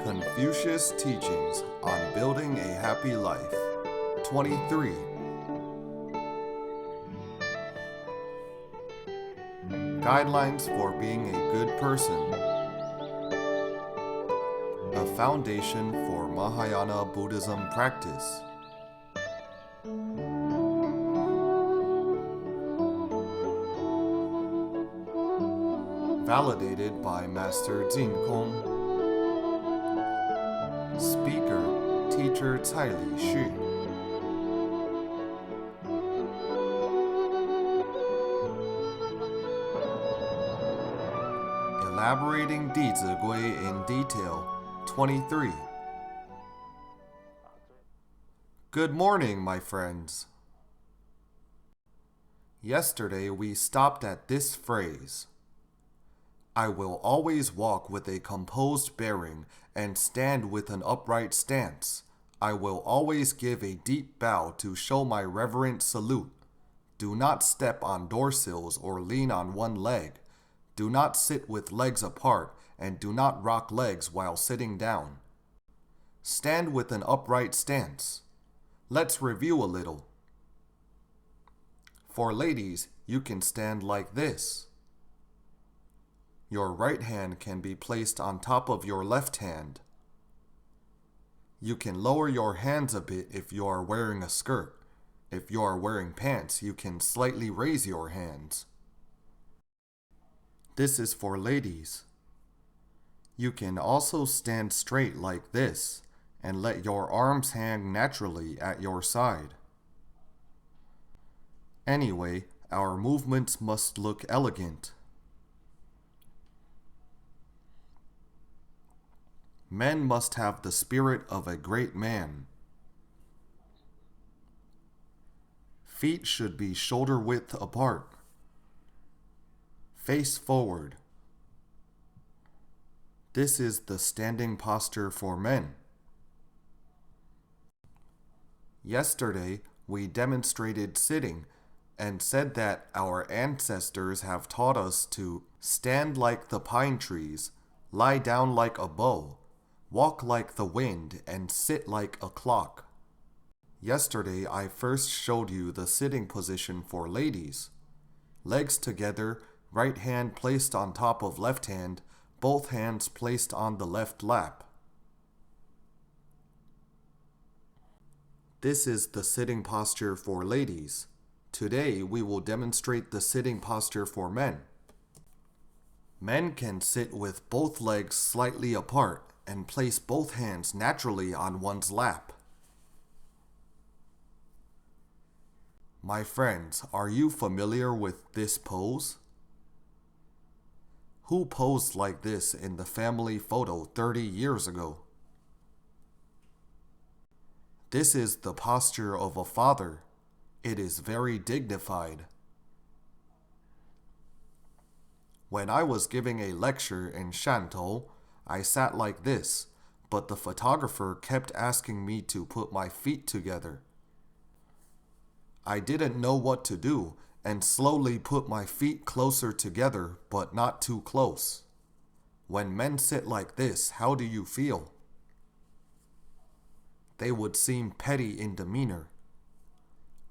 Confucius Teachings on Building a Happy Life. 23. Guidelines for being a good person. A foundation for Mahayana Buddhism practice. Validated by Master Jin-kong. Speaker, Teacher Tsai Lixu. Elaborating Dizigui in detail. 23. Good morning, my friends. Yesterday we stopped at this phrase. I will always walk with a composed bearing and stand with an upright stance. I will always give a deep bow to show my reverent salute. Do not step on doorsills or lean on one leg. Do not sit with legs apart and do not rock legs while sitting down. Stand with an upright stance. Let's review a little. For ladies, you can stand like this. Your right hand can be placed on top of your left hand. You can lower your hands a bit if you are wearing a skirt. If you are wearing pants, you can slightly raise your hands. This is for ladies. You can also stand straight like this and let your arms hang naturally at your side. Anyway, our movements must look elegant. Men must have the spirit of a great man. Feet should be shoulder width apart. Face forward. This is the standing posture for men. Yesterday, we demonstrated sitting and said that our ancestors have taught us to stand like the pine trees, lie down like a bow, walk like the wind, and sit like a clock. Yesterday, I first showed you the sitting position for ladies. Legs together, right hand placed on top of left hand, both hands placed on the left lap. This is the sitting posture for ladies. Today, we will demonstrate the sitting posture for men. Men can sit with both legs slightly apart and place both hands naturally on one's lap. My friends, are you familiar with this pose? Who posed like this in the family photo 30 years ago? This is the posture of a father. It is very dignified. When I was giving a lecture in Shantou, I sat like this, but the photographer kept asking me to put my feet together. I didn't know what to do and slowly put my feet closer together, but not too close. When men sit like this, how do you feel? They would seem petty in demeanor.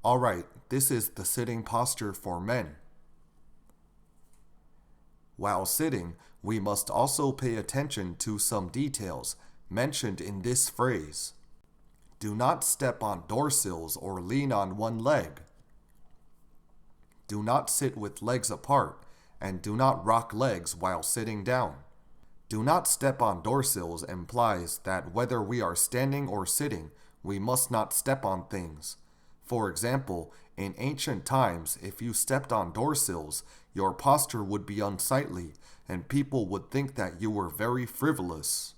Alright, this is the sitting posture for men. While sitting, we must also pay attention to some details mentioned in this phrase. Do not step on doorsills or lean on one leg. Do not sit with legs apart, and do not rock legs while sitting down. Do not step on doorsills implies that whether we are standing or sitting, we must not step on things. For example, in ancient times, if you stepped on doorsills, your posture would be unsightly, and people would think that you were very frivolous.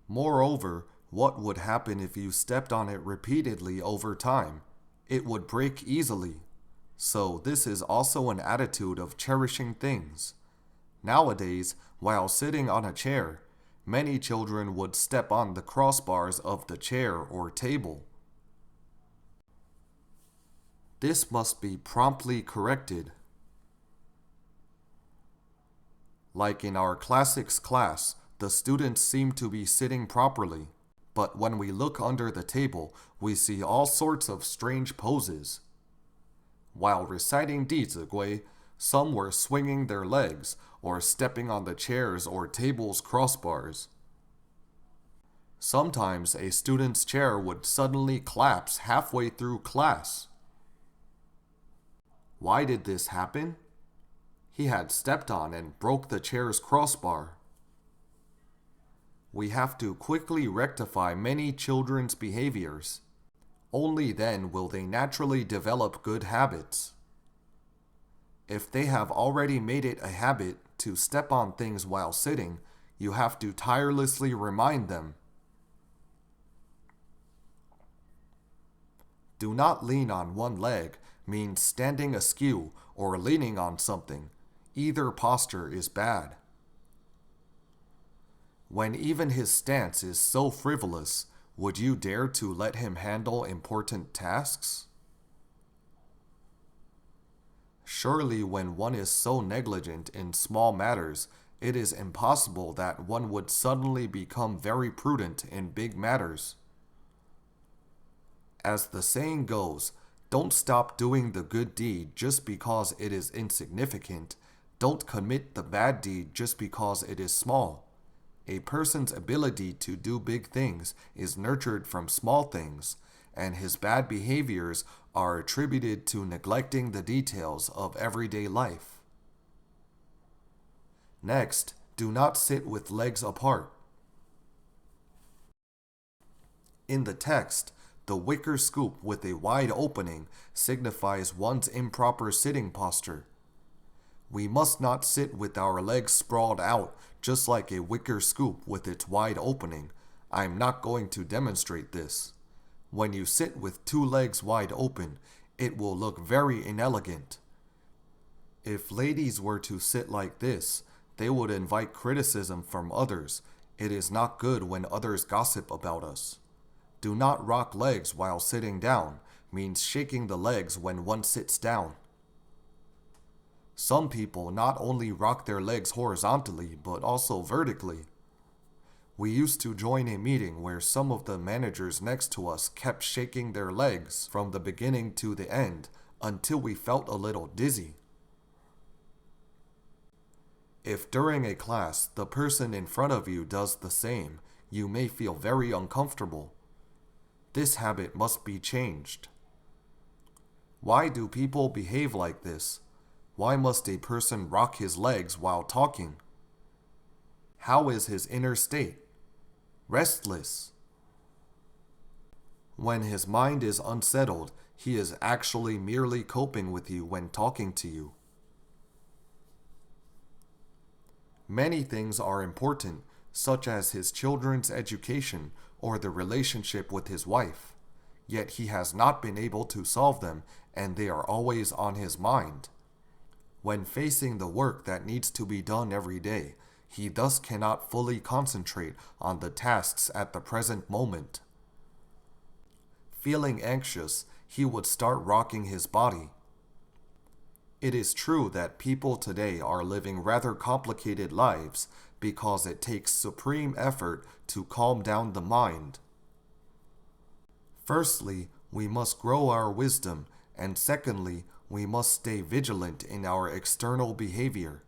Moreover, what would happen if you stepped on it repeatedly over time? It would break easily. So this is also an attitude of cherishing things. Nowadays, while sitting on a chair, many children would step on the crossbars of the chair or table. This must be promptly corrected. Like in our classics class, the students seem to be sitting properly, but when we look under the table, we see all sorts of strange poses. While reciting Dizigui, some were swinging their legs or stepping on the chairs or table's crossbars. Sometimes a student's chair would suddenly collapse halfway through class. Why did this happen? He had stepped on and broke the chair's crossbar. We have to quickly rectify many children's behaviors. Only then will they naturally develop good habits. If they have already made it a habit to step on things while sitting, you have to tirelessly remind them. Do not lean on one leg means standing askew or leaning on something. Either posture is bad. When even his stance is so frivolous, would you dare to let him handle important tasks? Surely when one is so negligent in small matters, it is impossible that one would suddenly become very prudent in big matters. As the saying goes, don't stop doing the good deed just because it is insignificant. Don't commit the bad deed just because it is small. A person's ability to do big things is nurtured from small things, and his bad behaviors are attributed to neglecting the details of everyday life. Next, do not sit with legs apart. In the text, the wicker scoop with a wide opening signifies one's improper sitting posture. We must not sit with our legs sprawled out just like a wicker scoop with its wide opening. I am not going to demonstrate this. When you sit with two legs wide open, it will look very inelegant. If ladies were to sit like this, they would invite criticism from others. It is not good when others gossip about us. Do not rock legs while sitting down means shaking the legs when one sits down. Some people not only rock their legs horizontally, but also vertically. We used to join a meeting where some of the managers next to us kept shaking their legs from the beginning to the end until we felt a little dizzy. If during a class the person in front of you does the same, you may feel very uncomfortable. This habit must be changed. Why do people behave like this? Why must a person rock his legs while talking? How is his inner state? Restless. When his mind is unsettled, he is actually merely coping with you when talking to you. Many things are important, such as his children's education or the relationship with his wife, yet he has not been able to solve them, and they are always on his mind. When facing the work that needs to be done every day, he thus cannot fully concentrate on the tasks at the present moment. Feeling anxious, he would start rocking his body. It is true that people today are living rather complicated lives because it takes supreme effort to calm down the mind. Firstly, we must grow our wisdom, and secondly, we must stay vigilant in our external behavior.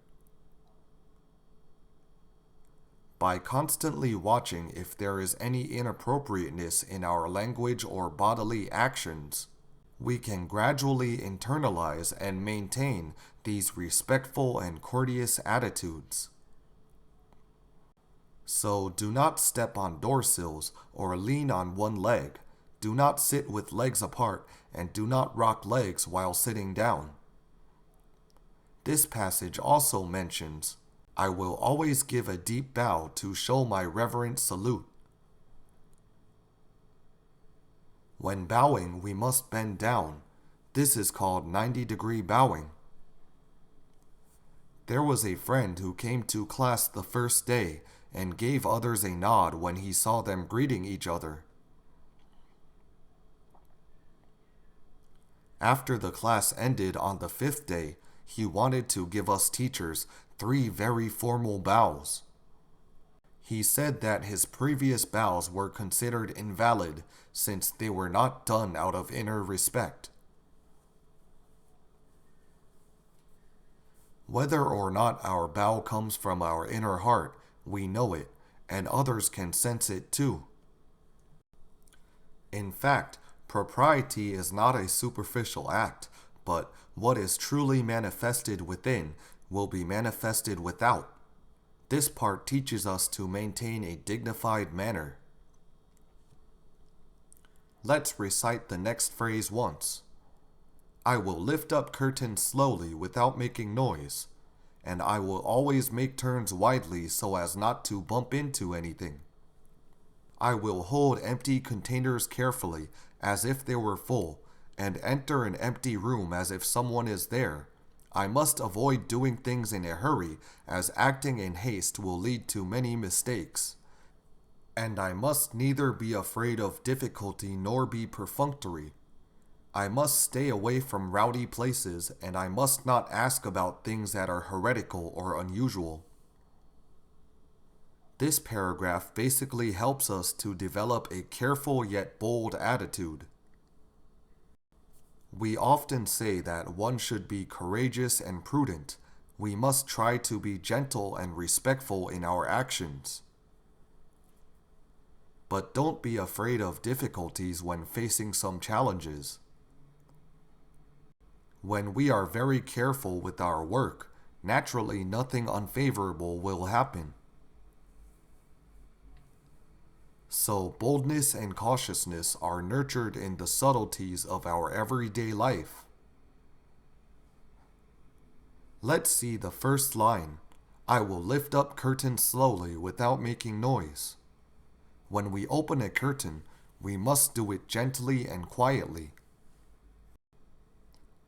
By constantly watching if there is any inappropriateness in our language or bodily actions, we can gradually internalize and maintain these respectful and courteous attitudes. So do not step on door sills or lean on one leg. Do not sit with legs apart, and do not rock legs while sitting down. This passage also mentions, I will always give a deep bow to show my reverent salute. When bowing, we must bend down. This is called 90-degree bowing. There was a friend who came to class the first day and gave others a nod when he saw them greeting each other. After the class ended on the 5th day, he wanted to give us teachers 3 very formal bows. He said that his previous bows were considered invalid since they were not done out of inner respect. Whether or not our bow comes from our inner heart, we know it, and others can sense it too. In fact, propriety is not a superficial act, but what is truly manifested within will be manifested without. This part teaches us to maintain a dignified manner. Let's recite the next phrase once. I will lift up curtains slowly without making noise, and I will always make turns widely so as not to bump into anything. I will hold empty containers carefully as if they were full, and enter an empty room as if someone is there. I must avoid doing things in a hurry, as acting in haste will lead to many mistakes. And I must neither be afraid of difficulty nor be perfunctory. I must stay away from rowdy places, and I must not ask about things that are heretical or unusual. This paragraph basically helps us to develop a careful yet bold attitude. We often say that one should be courageous and prudent. We must try to be gentle and respectful in our actions. But don't be afraid of difficulties when facing some challenges. When we are very careful with our work, naturally nothing unfavorable will happen. So boldness and cautiousness are nurtured in the subtleties of our everyday life. Let's see the first line. I will lift up curtains slowly without making noise. When we open a curtain, we must do it gently and quietly.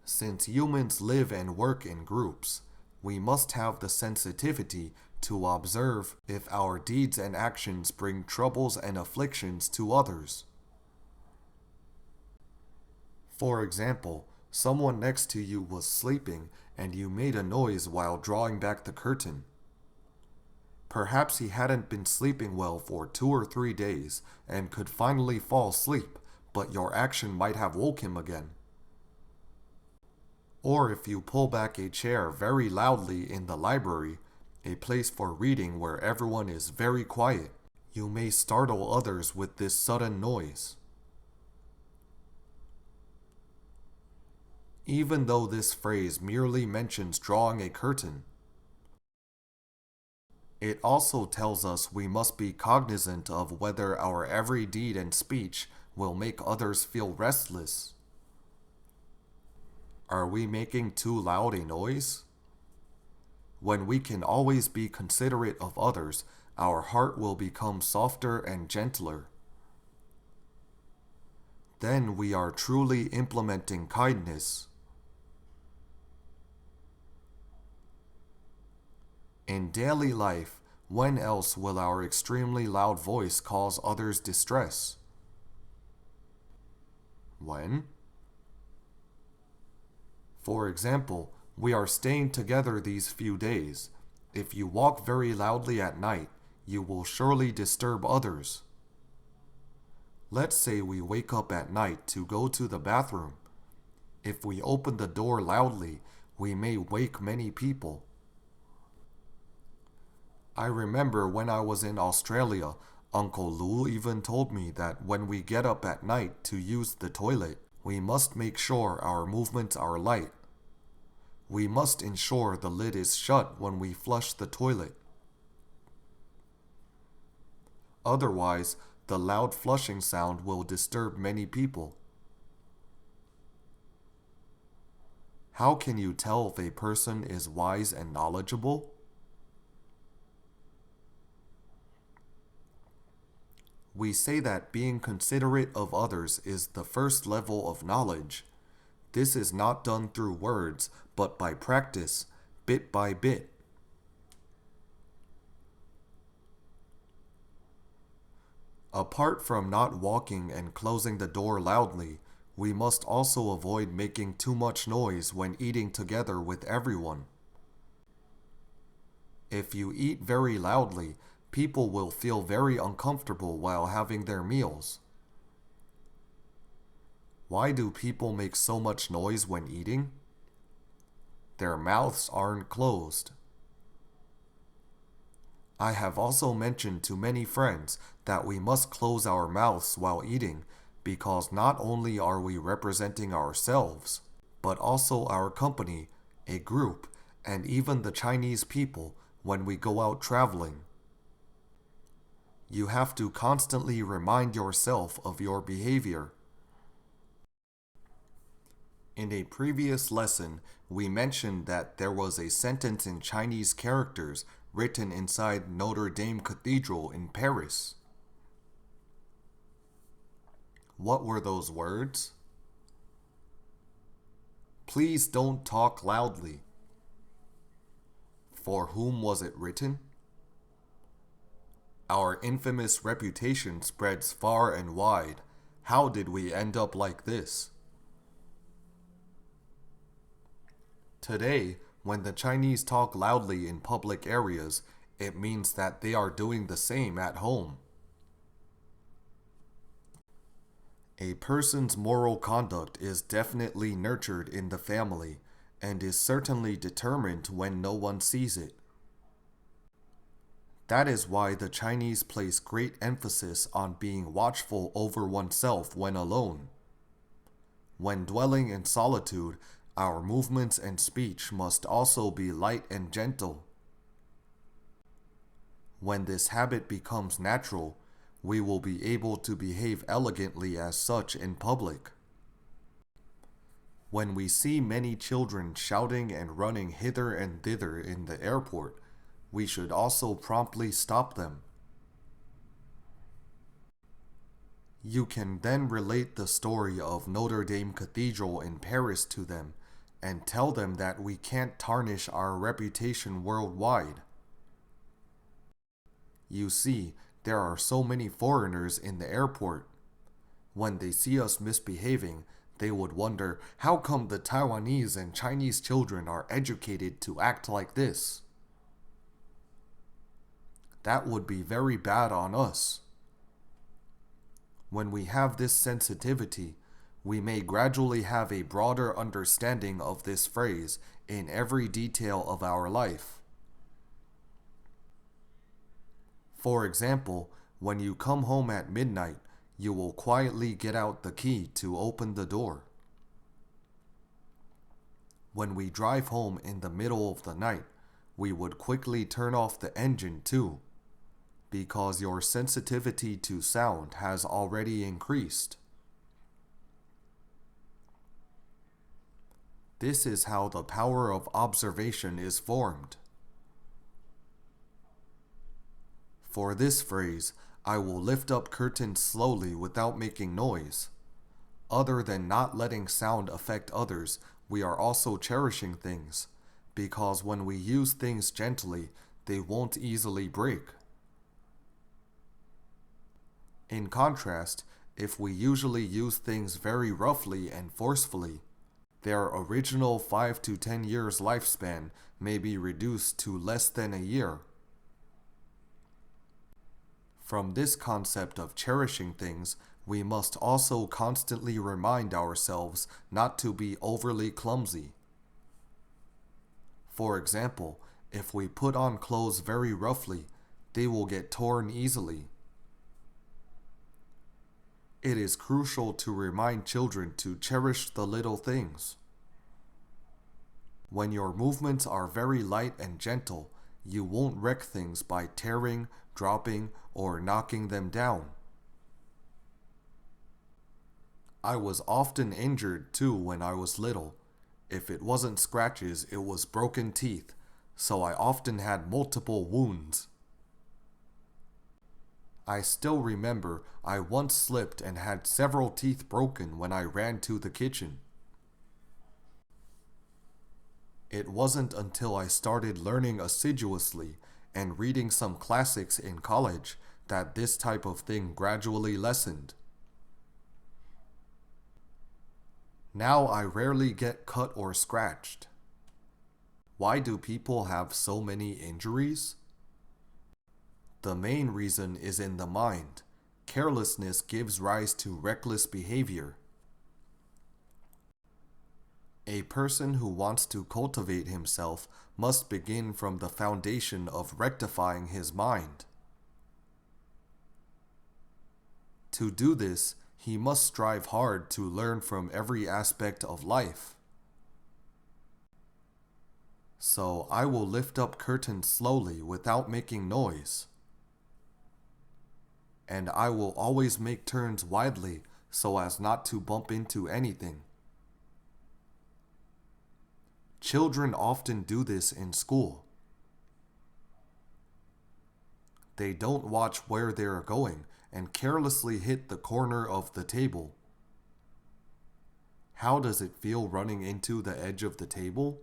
Since humans live and work in groups, we must have the sensitivity to observe if our deeds and actions bring troubles and afflictions to others. For example, someone next to you was sleeping and you made a noise while drawing back the curtain. Perhaps he hadn't been sleeping well for 2 or 3 days and could finally fall asleep, but your action might have woke him again. Or if you pull back a chair very loudly in the library, a place for reading where everyone is very quiet, you may startle others with this sudden noise. Even though this phrase merely mentions drawing a curtain, it also tells us we must be cognizant of whether our every deed and speech will make others feel restless. Are we making too loud a noise? When we can always be considerate of others, our heart will become softer and gentler. Then we are truly implementing kindness. In daily life, when else will our extremely loud voice cause others distress? When? For example, we are staying together these few days. If you walk very loudly at night, you will surely disturb others. Let's say we wake up at night to go to the bathroom. If we open the door loudly, we may wake many people. I remember when I was in Australia, Uncle Lu even told me that when we get up at night to use the toilet, we must make sure our movements are light. We must ensure the lid is shut when we flush the toilet. Otherwise, the loud flushing sound will disturb many people. How can you tell if a person is wise and knowledgeable? We say that being considerate of others is the first level of knowledge. This is not done through words, but by practice, bit by bit. Apart from not walking and closing the door loudly, we must also avoid making too much noise when eating together with everyone. If you eat very loudly, people will feel very uncomfortable while having their meals. Why do people make so much noise when eating? Their mouths aren't closed. I have also mentioned to many friends that we must close our mouths while eating because not only are we representing ourselves, but also our company, a group, and even the Chinese people when we go out traveling. You have to constantly remind yourself of your behavior. In a previous lesson, we mentioned that there was a sentence in Chinese characters written inside Notre Dame Cathedral in Paris. What were those words? Please don't talk loudly. For whom was it written? Our infamous reputation spreads far and wide. How did we end up like this? Today, when the Chinese talk loudly in public areas, it means that they are doing the same at home. A person's moral conduct is definitely nurtured in the family and is certainly determined when no one sees it. That is why the Chinese place great emphasis on being watchful over oneself when alone. When dwelling in solitude, our movements and speech must also be light and gentle. When this habit becomes natural, we will be able to behave elegantly as such in public. When we see many children shouting and running hither and thither in the airport, we should also promptly stop them. You can then relate the story of Notre Dame Cathedral in Paris to them and tell them that we can't tarnish our reputation worldwide. You see, there are so many foreigners in the airport. When they see us misbehaving, they would wonder, how come the Taiwanese and Chinese children are educated to act like this? That would be very bad on us. When we have this sensitivity, we may gradually have a broader understanding of this phrase in every detail of our life. For example, when you come home at midnight, you will quietly get out the key to open the door. When we drive home in the middle of the night, we would quickly turn off the engine too, because your sensitivity to sound has already increased. This is how the power of observation is formed. For this phrase, I will lift up curtains slowly without making noise. Other than not letting sound affect others, we are also cherishing things, because when we use things gently, they won't easily break. In contrast, if we usually use things very roughly and forcefully, their original 5 to 10 years lifespan may be reduced to less than a year. From this concept of cherishing things, we must also constantly remind ourselves not to be overly clumsy. For example, if we put on clothes very roughly, they will get torn easily. It is crucial to remind children to cherish the little things. When your movements are very light and gentle, you won't wreck things by tearing, dropping, or knocking them down. I was often injured too when I was little. If it wasn't scratches, it was broken teeth, so I often had multiple wounds. I still remember I once slipped and had several teeth broken when I ran to the kitchen. It wasn't until I started learning assiduously and reading some classics in college that this type of thing gradually lessened. Now I rarely get cut or scratched. Why do people have so many injuries? The main reason is in the mind. Carelessness gives rise to reckless behavior. A person who wants to cultivate himself must begin from the foundation of rectifying his mind. To do this, he must strive hard to learn from every aspect of life. So I will lift up curtains slowly without making noise. And I will always make turns widely so as not to bump into anything. Children often do this in school. They don't watch where they are going and carelessly hit the corner of the table. How does it feel running into the edge of the table?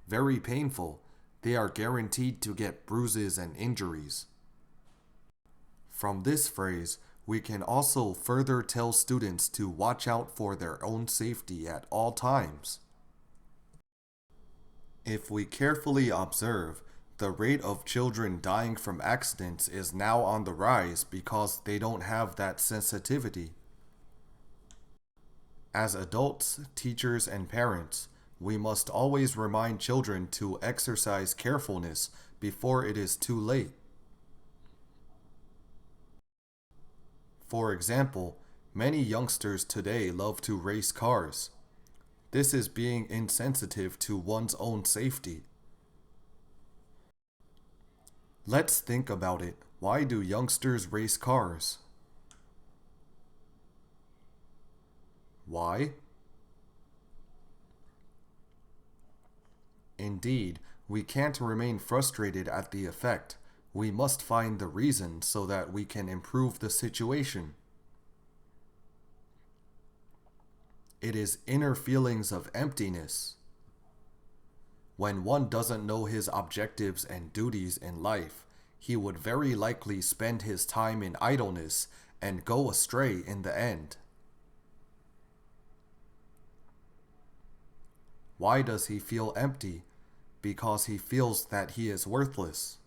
Very painful. They are guaranteed to get bruises and injuries. From this phrase, we can also further tell students to watch out for their own safety at all times. If we carefully observe, the rate of children dying from accidents is now on the rise because they don't have that sensitivity. As adults, teachers, and parents, we must always remind children to exercise carefulness before it is too late. For example, many youngsters today love to race cars. This is being insensitive to one's own safety. Let's think about it. Why do youngsters race cars? Why? Indeed, we can't remain frustrated at the effect. We must find the reason so that we can improve the situation. It is inner feelings of emptiness. When one doesn't know his objectives and duties in life, he would very likely spend his time in idleness and go astray in the end. Why does he feel empty? Because he feels that he is worthless.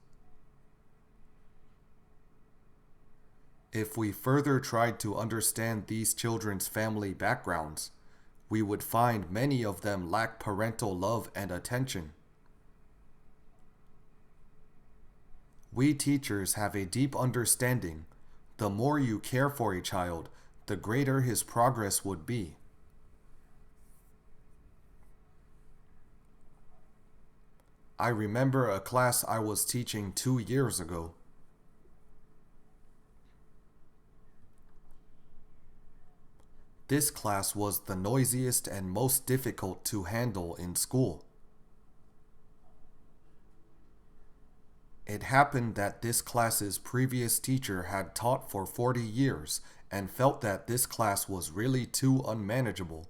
If we further tried to understand these children's family backgrounds, we would find many of them lack parental love and attention. We teachers have a deep understanding. The more you care for a child, the greater his progress would be. I remember a class I was teaching 2 years ago. This class was the noisiest and most difficult to handle in school. It happened that this class's previous teacher had taught for 40 years and felt that this class was really too unmanageable.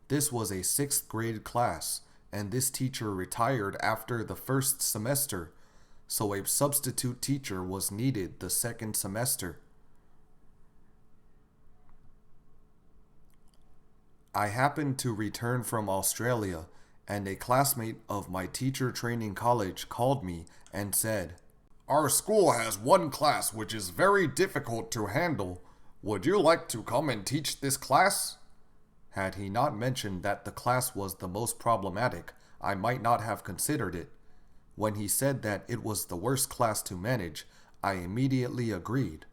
This was a 6th grade class, and this teacher retired after the first semester, so a substitute teacher was needed the second semester. I happened to return from Australia, and a classmate of my teacher training college called me and said, "Our school has one class which is very difficult to handle. Would you like to come and teach this class?" Had he not mentioned that the class was the most problematic, I might not have considered it. When he said that it was the worst class to manage, I immediately agreed.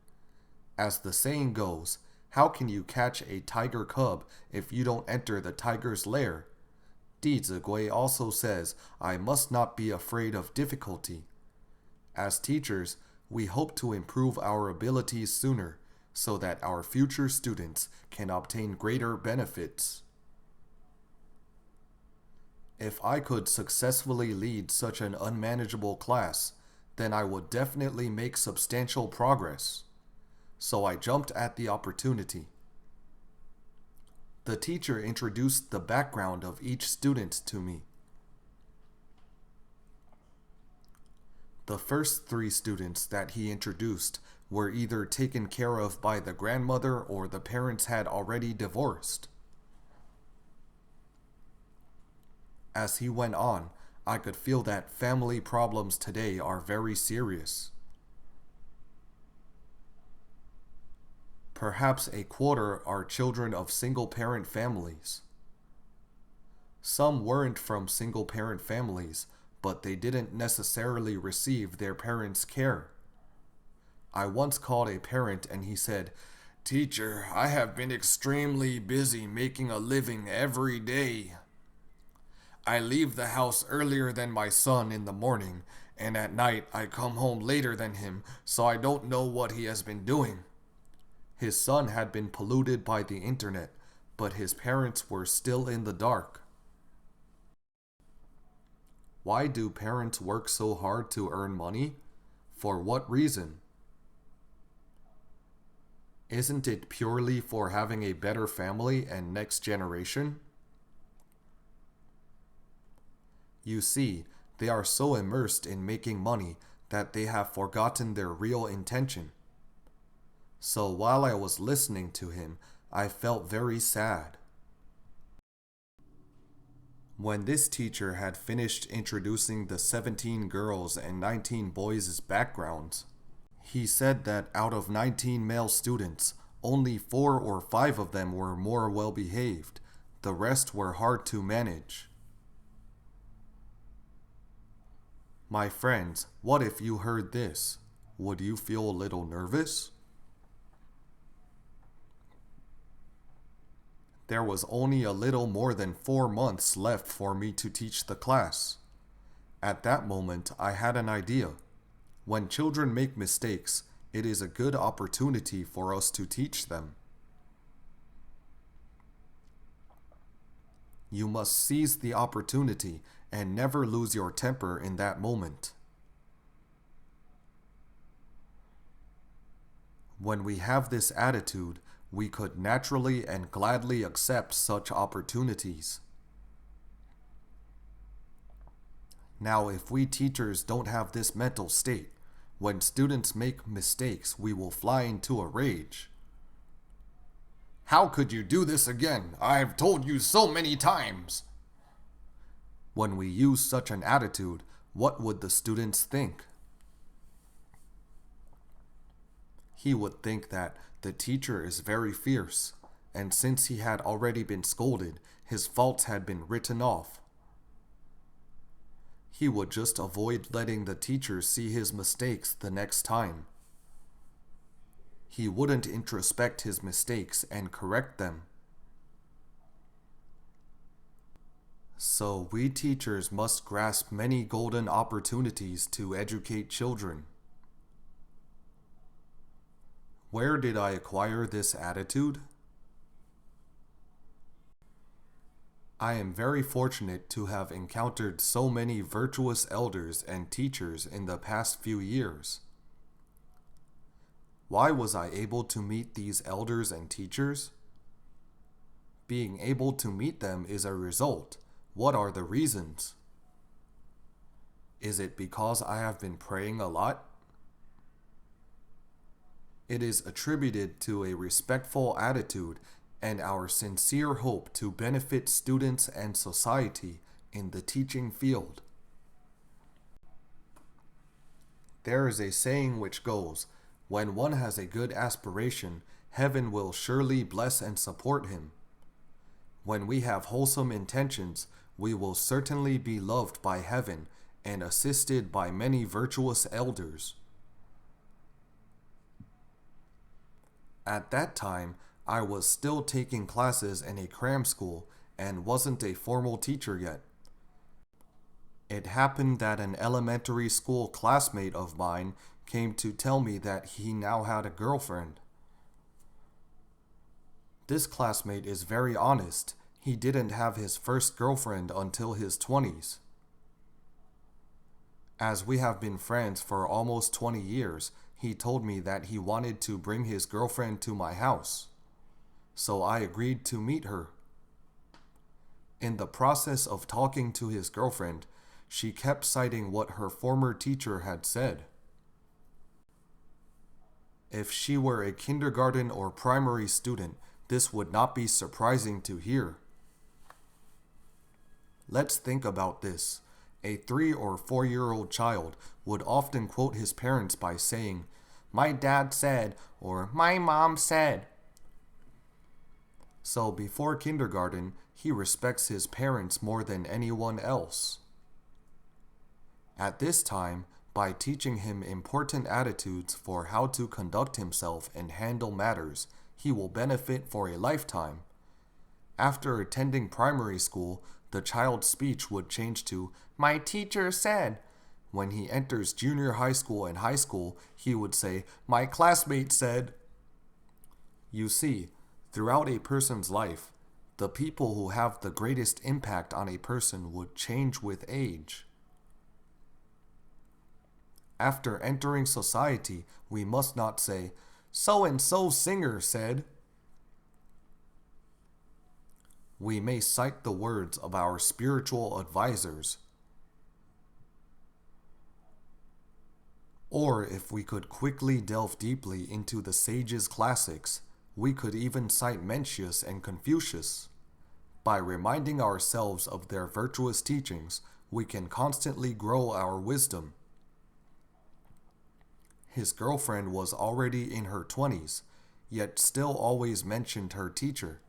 As the saying goes, how can you catch a tiger cub if you don't enter the tiger's lair? Dizigui also says, I must not be afraid of difficulty. As teachers, we hope to improve our abilities sooner so that our future students can obtain greater benefits. If I could successfully lead such an unmanageable class, then I would definitely make substantial progress. So I jumped at the opportunity. The teacher introduced the background of each student to me. The first 3 students that he introduced were either taken care of by the grandmother or the parents had already divorced. As he went on, I could feel that family problems today are very serious. Perhaps a quarter are children of single-parent families. Some weren't from single-parent families, but they didn't necessarily receive their parents' care. I once called a parent and he said, "Teacher, I have been extremely busy making a living every day. I leave the house earlier than my son in the morning, and at night I come home later than him, so I don't know what he has been doing." His son had been polluted by the internet, but his parents were still in the dark. Why do parents work so hard to earn money? For what reason? Isn't it purely for having a better family and next generation? You see, they are so immersed in making money that they have forgotten their real intention. So while I was listening to him, I felt very sad. When this teacher had finished introducing the 17 girls and 19 boys' backgrounds, he said that out of 19 male students, only 4 or 5 of them were more well-behaved. The rest were hard to manage. My friends, what if you heard this? Would you feel a little nervous? There was only a little more than 4 months left for me to teach the class. At that moment, I had an idea. When children make mistakes, it is a good opportunity for us to teach them. You must seize the opportunity and never lose your temper in that moment. When we have this attitude, we could naturally and gladly accept such opportunities. Now, if we teachers don't have this mental state, when students make mistakes, we will fly into a rage. "How could you do this again? I've told you so many times." When we use such an attitude, what would the students think? He would think that the teacher is very fierce, and since he had already been scolded, his faults had been written off. He would just avoid letting the teacher see his mistakes the next time. He wouldn't introspect his mistakes and correct them. So we teachers must grasp many golden opportunities to educate children. Where did I acquire this attitude? I am very fortunate to have encountered so many virtuous elders and teachers in the past few years. Why was I able to meet these elders and teachers? Being able to meet them is a result. What are the reasons? Is it because I have been praying a lot? It is attributed to a respectful attitude and our sincere hope to benefit students and society in the teaching field. There is a saying which goes, "When one has a good aspiration, heaven will surely bless and support him." When we have wholesome intentions, we will certainly be loved by heaven and assisted by many virtuous elders. At that time, I was still taking classes in a cram school and wasn't a formal teacher yet. It happened that an elementary school classmate of mine came to tell me that he now had a girlfriend. This classmate is very honest. He didn't have his first girlfriend until his 20s. As we have been friends for almost 20 years, he told me that he wanted to bring his girlfriend to my house. So I agreed to meet her. In the process of talking to his girlfriend, she kept citing what her former teacher had said. If she were a kindergarten or primary student, this would not be surprising to hear. Let's think about this. A 3 or 4-year-old child would often quote his parents by saying, "My dad said," or "My mom said." So before kindergarten, he respects his parents more than anyone else. At this time, by teaching him important attitudes for how to conduct himself and handle matters, he will benefit for a lifetime. After attending primary school, the child's speech would change to, "My teacher said." When he enters junior high school and high school, he would say, "My classmate said." You see, throughout a person's life, the people who have the greatest impact on a person would change with age. After entering society, we must not say, "So-and-so singer said." We may cite the words of our spiritual advisors. Or if we could quickly delve deeply into the sages' classics, we could even cite Mencius and Confucius. By reminding ourselves of their virtuous teachings, we can constantly grow our wisdom. His girlfriend was already in her 20s, yet still always mentioned her teacher.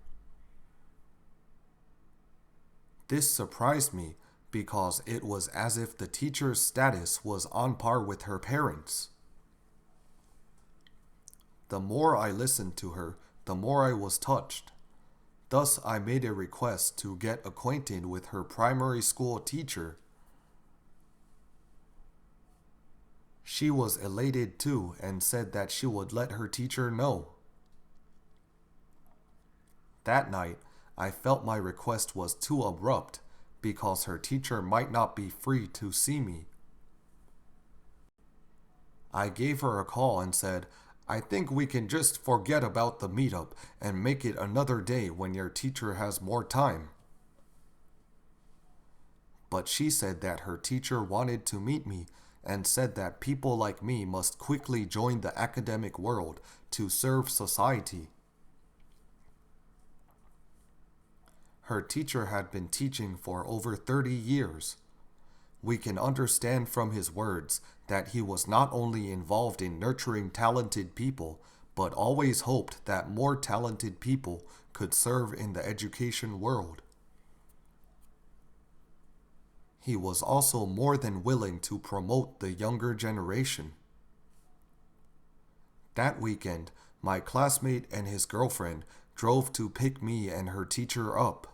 This surprised me because it was as if the teacher's status was on par with her parents. The more I listened to her, the more I was touched. Thus, I made a request to get acquainted with her primary school teacher. She was elated too and said that she would let her teacher know. That night, I felt my request was too abrupt because her teacher might not be free to see me. I gave her a call and said, "I think we can just forget about the meetup and make it another day when your teacher has more time." But she said that her teacher wanted to meet me and said that people like me must quickly join the academic world to serve society. Her teacher had been teaching for over 30 years. We can understand from his words that he was not only involved in nurturing talented people, but always hoped that more talented people could serve in the education world. He was also more than willing to promote the younger generation. That weekend, my classmate and his girlfriend drove to pick me and her teacher up.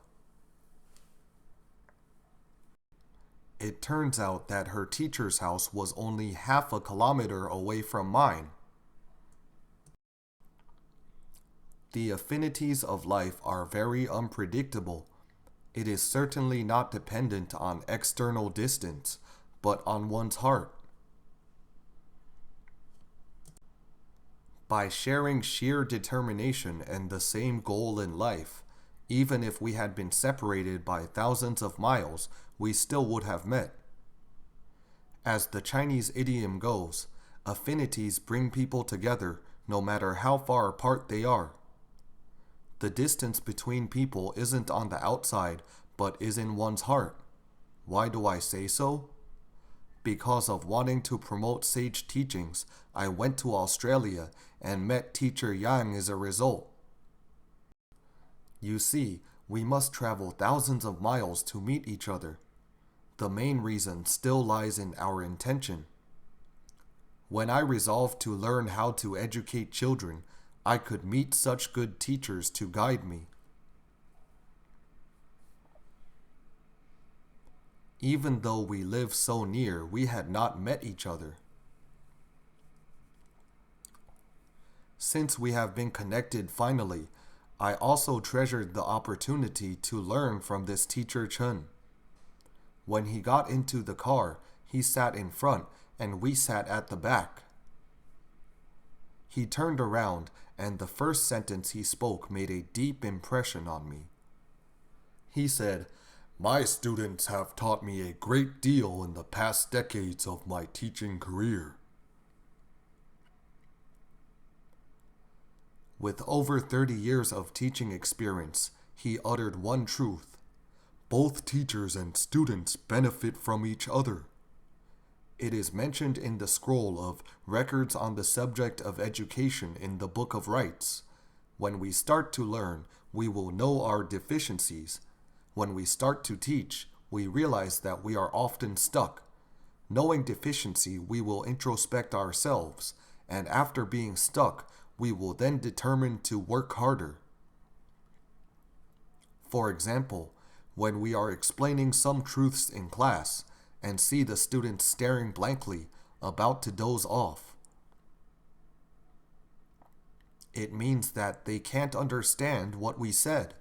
It turns out that her teacher's house was only half a kilometer away from mine. The affinities of life are very unpredictable. It is certainly not dependent on external distance, but on one's heart. By sharing sheer determination and the same goal in life, even if we had been separated by thousands of miles, we still would have met. As the Chinese idiom goes, affinities bring people together no matter how far apart they are. The distance between people isn't on the outside, but is in one's heart. Why do I say so? Because of wanting to promote sage teachings, I went to Australia and met Teacher Yang as a result. You see, we must travel thousands of miles to meet each other. The main reason still lies in our intention. When I resolved to learn how to educate children, I could meet such good teachers to guide me. Even though we lived so near, we had not met each other. Since we have been connected finally, I also treasured the opportunity to learn from this teacher Chen. When he got into the car, he sat in front and we sat at the back. He turned around and the first sentence he spoke made a deep impression on me. He said, "My students have taught me a great deal in the past decades of my teaching career." With over 30 years of teaching experience, he uttered one truth: both teachers and students benefit from each other. It is mentioned in the scroll of Records on the Subject of Education in the Book of Rites. When we start to learn, we will know our deficiencies. When we start to teach, we realize that we are often stuck. Knowing deficiency, we will introspect ourselves, and after being stuck, we will then determine to work harder. For example, when we are explaining some truths in class and see the students staring blankly, about to doze off, it means that they can't understand what we said.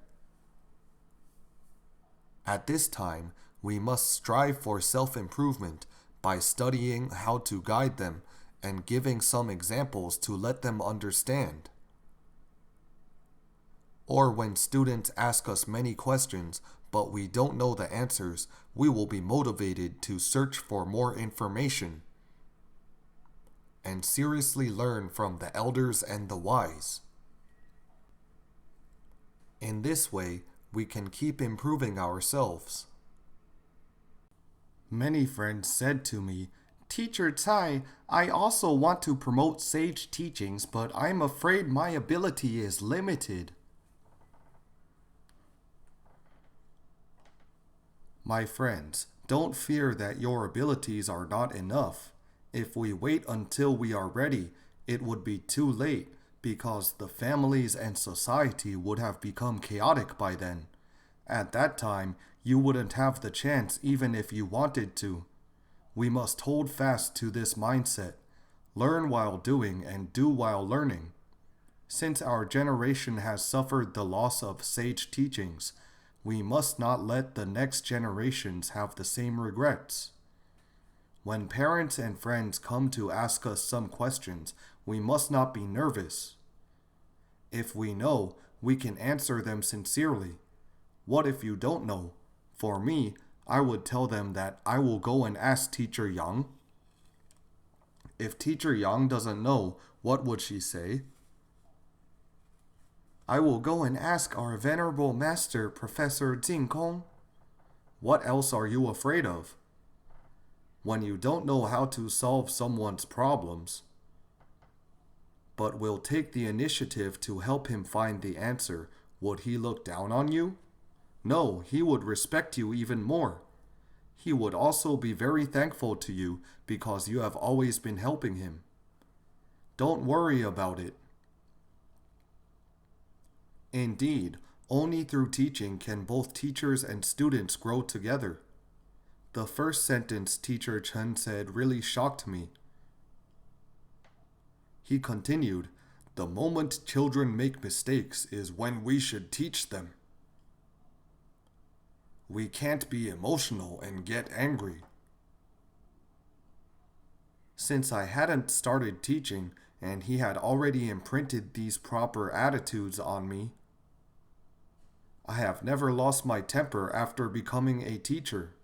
At this time, we must strive for self-improvement by studying how to guide them and giving some examples to let them understand. Or when students ask us many questions but we don't know the answers, we will be motivated to search for more information and seriously learn from the elders and the wise. In this way, we can keep improving ourselves. Many friends said to me, "Teacher Tsai, I also want to promote sage teachings, but I'm afraid my ability is limited." My friends, don't fear that your abilities are not enough. If we wait until we are ready, it would be too late because the families and society would have become chaotic by then. At that time, you wouldn't have the chance even if you wanted to. We must hold fast to this mindset. Learn while doing and do while learning. Since our generation has suffered the loss of sage teachings, we must not let the next generations have the same regrets. When parents and friends come to ask us some questions, we must not be nervous. If we know, we can answer them sincerely. What if you don't know? For me, I would tell them that I will go and ask Teacher Yang. If Teacher Yang doesn't know, what would she say? I will go and ask our venerable master, Professor Jingkong. What else are you afraid of? When you don't know how to solve someone's problems, but will take the initiative to help him find the answer, would he look down on you? No, he would respect you even more. He would also be very thankful to you because you have always been helping him. Don't worry about it. Indeed, only through teaching can both teachers and students grow together. The first sentence Teacher Chen said really shocked me. He continued, "The moment children make mistakes is when we should teach them. We can't be emotional and get angry." Since I hadn't started teaching and he had already imprinted these proper attitudes on me, I have never lost my temper after becoming a teacher.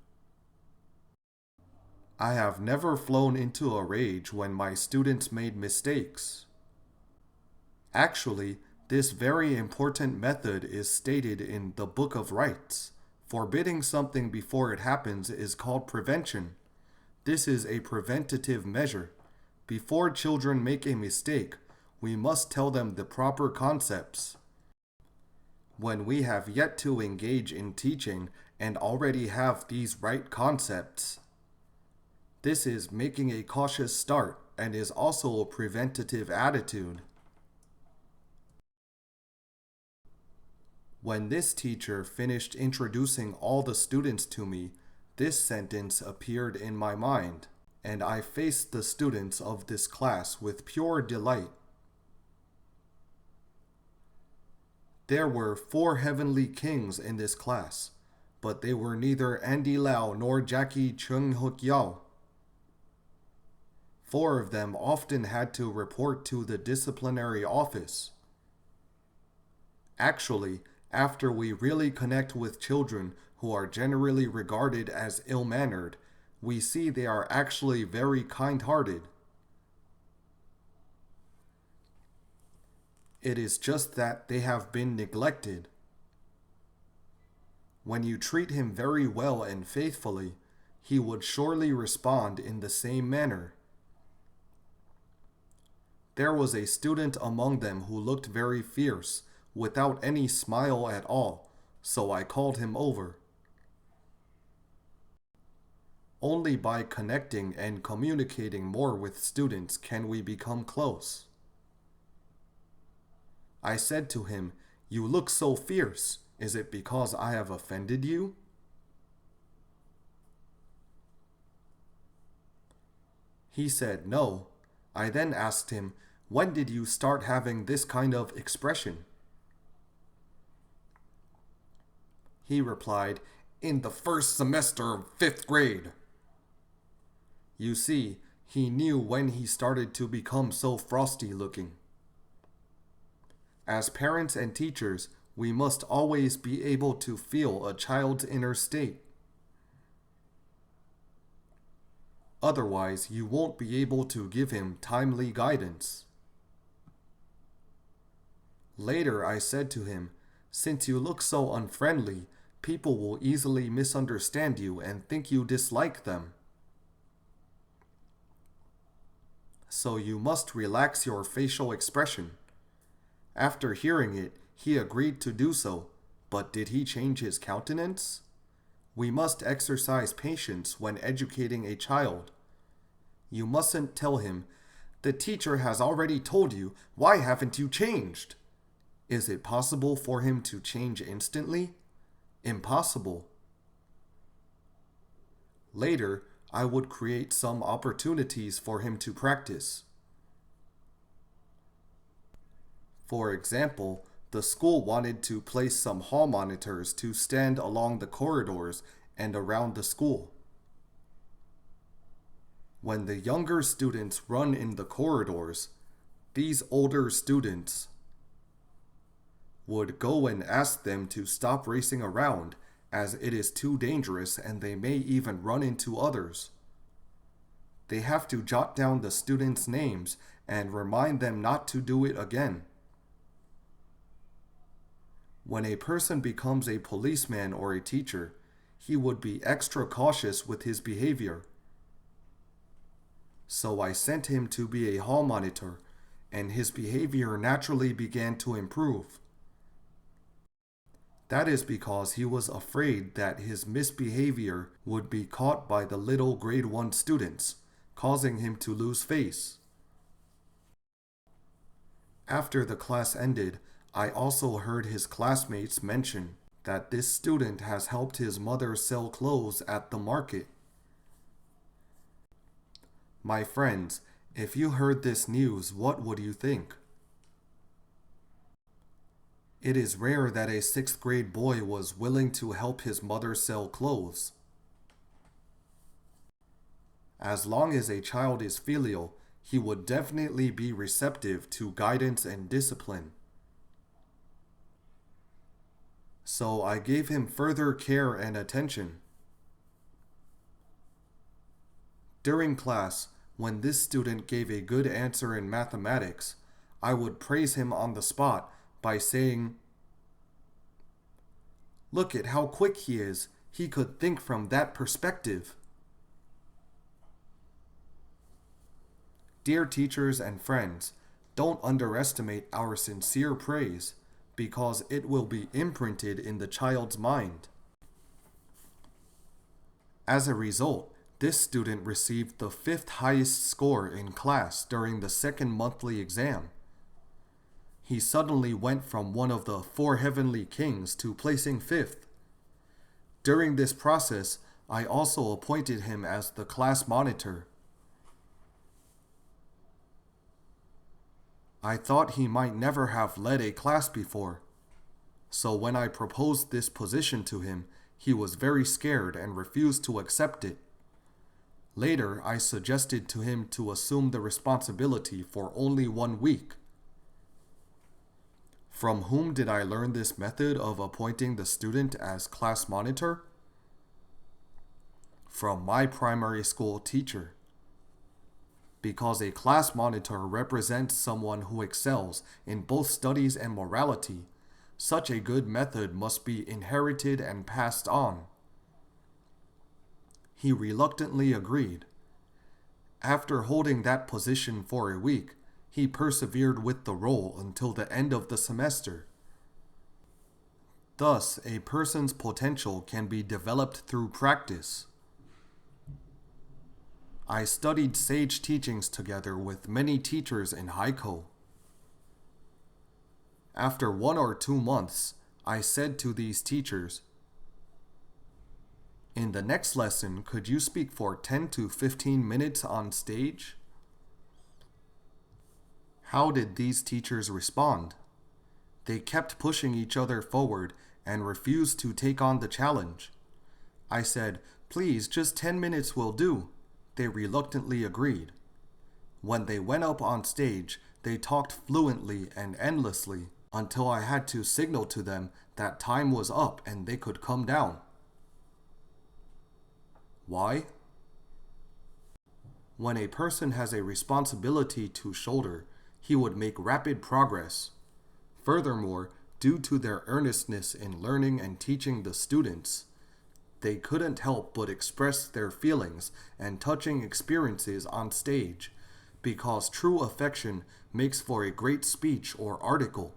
I have never flown into a rage when my students made mistakes. Actually, this very important method is stated in the Book of Rites. Forbidding something before it happens is called prevention. This is a preventative measure. Before children make a mistake, we must tell them the proper concepts. When we have yet to engage in teaching and already have these right concepts, this is making a cautious start and is also a preventative attitude. When this teacher finished introducing all the students to me, this sentence appeared in my mind, and I faced the students of this class with pure delight. There were 4 heavenly kings in this class, but they were neither Andy Lau nor Jackie Chung Hook Yao. 4 of them often had to report to the disciplinary office. Actually, after we really connect with children who are generally regarded as ill-mannered, we see they are actually very kind-hearted. It is just that they have been neglected. When you treat him very well and faithfully, he would surely respond in the same manner. There was a student among them who looked very fierce. without any smile at all, so I called him over. Only by connecting and communicating more with students can we become close. I said to him, "You look so fierce. Is it because I have offended you?" He said no. I then asked him, "When did you start having this kind of expression?" He replied, "In the first semester of 5th grade. You see, he knew when he started to become so frosty looking. As parents and teachers, we must always be able to feel a child's inner state. Otherwise, you won't be able to give him timely guidance." Later, I said to him, "Since you look so unfriendly, people will easily misunderstand you and think you dislike them. So you must relax your facial expression." After hearing it, he agreed to do so, but did he change his countenance? We must exercise patience when educating a child. You mustn't tell him, "The teacher has already told you, why haven't you changed?" Is it possible for him to change instantly? Impossible. Later, I would create some opportunities for him to practice. For example, the school wanted to place some hall monitors to stand along the corridors and around the school. When the younger students run in the corridors, these older students would go and ask them to stop racing around, as it is too dangerous and they may even run into others. They have to jot down the students' names and remind them not to do it again. When a person becomes a policeman or a teacher, he would be extra cautious with his behavior. So I sent him to be a hall monitor, and his behavior naturally began to improve. That is because he was afraid that his misbehavior would be caught by the little grade 1 students, causing him to lose face. After the class ended, I also heard his classmates mention that this student has helped his mother sell clothes at the market. My friends, if you heard this news, what would you think? It is rare that a 6th grade boy was willing to help his mother sell clothes. As long as a child is filial, he would definitely be receptive to guidance and discipline. So I gave him further care and attention. During class, when this student gave a good answer in mathematics, I would praise him on the spot by saying, "Look at how quick he is. He could think from that perspective." Dear teachers and friends, don't underestimate our sincere praise, because it will be imprinted in the child's mind. As a result, this student received the 5th highest score in class during the 2nd monthly exam. He suddenly went from one of the 4 heavenly kings to placing 5th. During this process, I also appointed him as the class monitor. I thought he might never have led a class before. So when I proposed this position to him, he was very scared and refused to accept it. Later, I suggested to him to assume the responsibility for only 1 week. From whom did I learn this method of appointing the student as class monitor? From my primary school teacher. Because a class monitor represents someone who excels in both studies and morality, such a good method must be inherited and passed on. He reluctantly agreed. After holding that position for a week, he persevered with the role until the end of the semester. Thus, a person's potential can be developed through practice. I studied sage teachings together with many teachers in Haikou. After 1 or 2 months, I said to these teachers, "In the next lesson, could you speak for 10 to 15 minutes on stage?" How did these teachers respond? They kept pushing each other forward and refused to take on the challenge. I said, "Please, just 10 minutes will do." They reluctantly agreed. When they went up on stage, they talked fluently and endlessly until I had to signal to them that time was up and they could come down. Why? When a person has a responsibility to shoulder, he would make rapid progress. Furthermore, due to their earnestness in learning and teaching the students, they couldn't help but express their feelings and touching experiences on stage, because true affection makes for a great speech or article.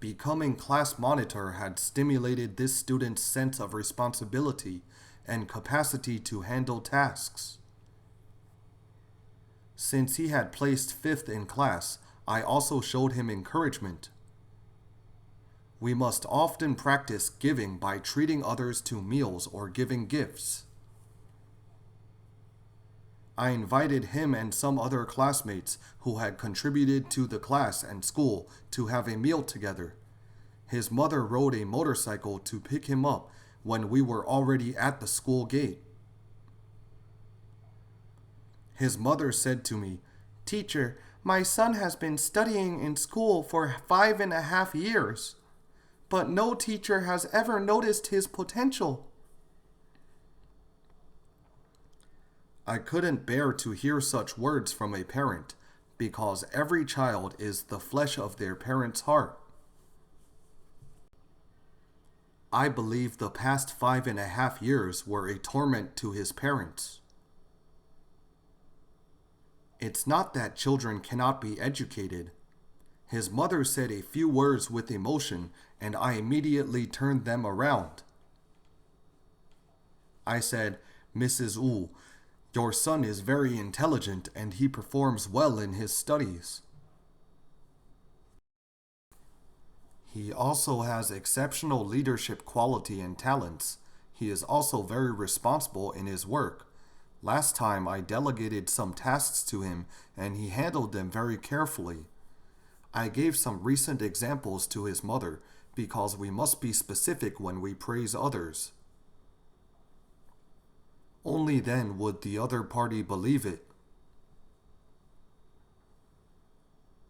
Becoming class monitor had stimulated this student's sense of responsibility and capacity to handle tasks. Since he had placed 5th in class, I also showed him encouragement. We must often practice giving by treating others to meals or giving gifts. I invited him and some other classmates who had contributed to the class and school to have a meal together. His mother rode a motorcycle to pick him up when we were already at the school gate. His mother said to me, "Teacher, my son has been studying in school for 5.5 years, but no teacher has ever noticed his potential." I couldn't bear to hear such words from a parent, because every child is the flesh of their parent's heart. I believe the past 5.5 years were a torment to his parents. It's not that children cannot be educated. His mother said a few words with emotion, and I immediately turned them around. I said, "Mrs. Wu, your son is very intelligent and he performs well in his studies. He also has exceptional leadership quality and talents. He is also very responsible in his work. Last time I delegated some tasks to him and he handled them very carefully." I gave some recent examples to his mother because we must be specific when we praise others. Only then would the other party believe it.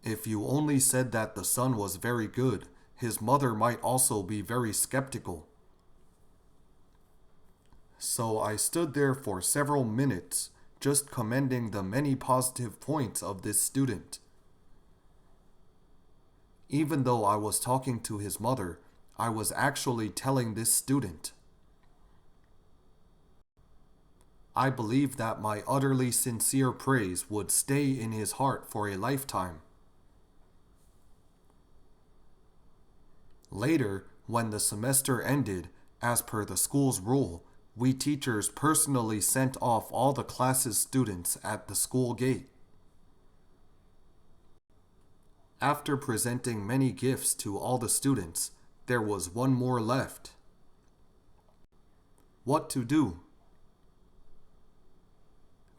If you only said that the son was very good, his mother might also be very skeptical. So I stood there for several minutes, just commending the many positive points of this student. Even though I was talking to his mother, I was actually telling this student. I believe that my utterly sincere praise would stay in his heart for a lifetime. Later, when the semester ended, as per the school's rule, we teachers personally sent off all the class's students at the school gate. After presenting many gifts to all the students, there was one more left. What to do?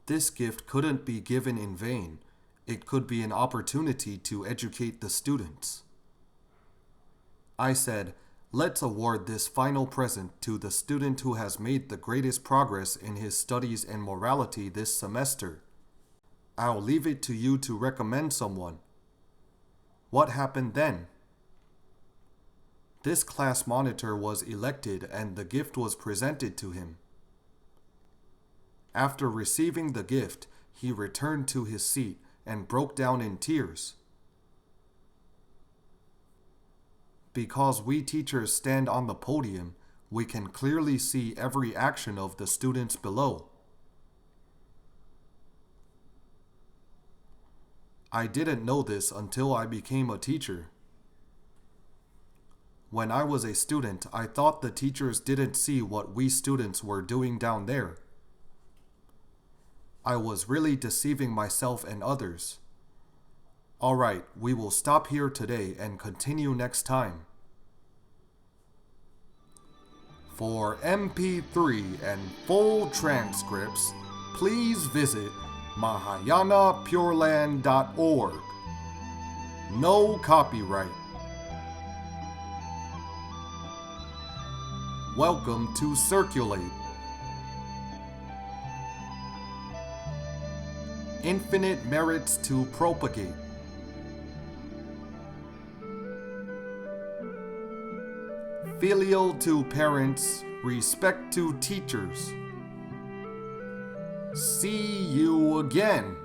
This gift couldn't be given in vain. It could be an opportunity to educate the students. I said, "Let's award this final present to the student who has made the greatest progress in his studies and morality this semester. I'll leave it to you to recommend someone." What happened then? This class monitor was elected and the gift was presented to him. After receiving the gift, he returned to his seat and broke down in tears. Because we teachers stand on the podium, we can clearly see every action of the students below. I didn't know this until I became a teacher. When I was a student, I thought the teachers didn't see what we students were doing down there. I was really deceiving myself and others. Alright, we will stop here today and continue next time. For MP3 and full transcripts, please visit mahayanapureland.org. No copyright. Welcome to Circulate. Infinite merits to propagate. Filial to parents, respect to teachers. See you again.